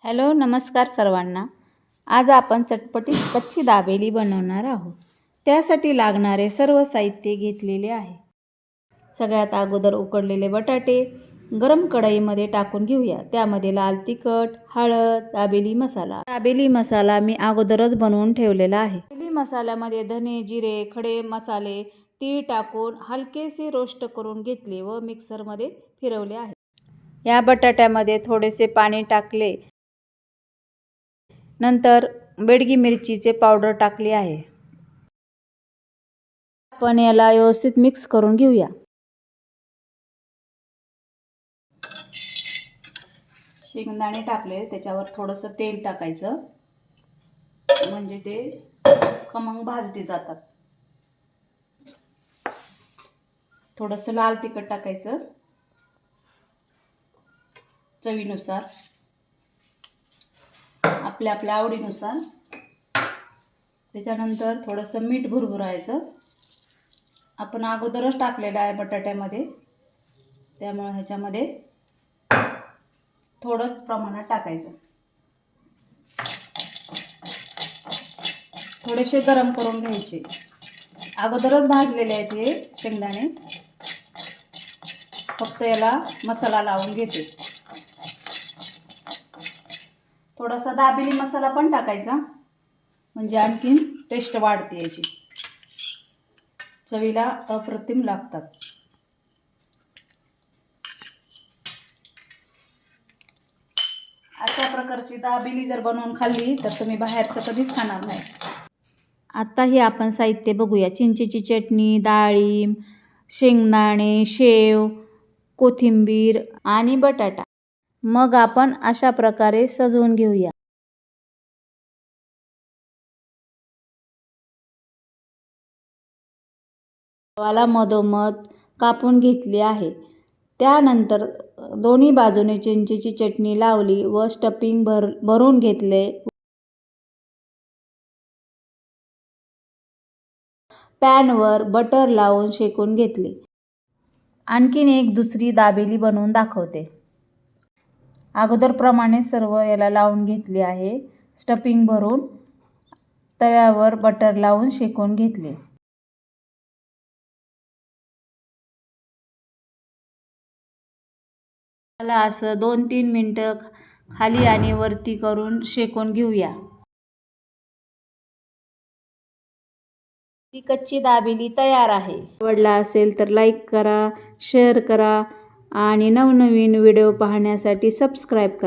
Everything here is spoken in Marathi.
हॅलो नमस्कार सर्वांना। आज आपण चटपटीत कच्ची दाबेली बनवणार आहोत। त्यासाठी लागणारे सर्व साहित्य घेतलेले आहे। सगळ्यात अगोदर उकडलेले बटाटे गरम कढईमध्ये टाकून घेऊया। त्यामध्ये लाल तिखट, हळद, दाबेली मसाला। दाबेली मसाला मी अगोदरच बनवून ठेवलेला आहे। दाबेली मसाल्यामध्ये धने, जिरे, खडे मसाले, तीळ टाकून हलकेसे रोस्ट करून घेतले व मिक्सरमध्ये फिरवले आहे। या बटाट्यामध्ये थोडेसे पाणी टाकले। नंतर बेडगी मिरचीचे पावडर टाकली आहे। आपण याला व्यवस्थित मिक्स करून घेऊया। शेंगदाणे टाकले, त्याच्यावर थोडंसं तेल टाकायचं म्हणजे ते खमंग भाजले जातात। थोडंसं लाल तिखट टाकायचं चवीनुसार, आपल्या आवडीनुसार। त्याच्यानंतर थोडंसं मीठ भुरभुरायचं। आपण अगोदरच टाकलेलं आहे बटाट्यामध्ये, त्यामुळे ह्याच्यामध्ये थोडंच प्रमाणात टाकायचं। थोडेसे गरम करून घ्यायचे। अगोदरच भाजलेले आहेत हे शेंगदाणे, फक्त याला मसाला लावून घेते। थोडासा दाबेली मसाला पण टाकायचा म्हणजे आणखीन टेस्ट वाढते याची, चवीला अप्रतिम लागतात। अशा प्रकारची दाबेली जर बनवून खाल्ली तर तुम्ही बाहेरचं कधीच खाणार नाही। आता हे आपण साहित्य बघूया। चिंचेची चटणी, डाळिंब, शेंगदाणे, शेव, कोथिंबीर आणि बटाटा। मग आपण अशा प्रकारे सजवून घेऊया। वाला मधोमध कापून घेतली आहे। त्यानंतर दोन्ही बाजूने चिंचेची चटणी लावली व स्टफिंग भरून घेतले। पॅनवर बटर लावून शेकून घेतले। आणखीन एक दुसरी दाबेली बनवून दाखवते। अगोदरप्रमाणे सर्व याला लावून घेतले आहे। स्टफिंग भरून तव्यावर बटर लावून शेकून घेतले। त्याला असं 2-3 मिनिटं खाली आणि वरती करून शेकून घेऊया। ही कच्ची दाबेली तयार आहे। आवडला असेल तर लाईक करा, शेअर करा आणि नवनवीन व्हिडिओ पाहण्यासाठी सबस्क्राईब करा।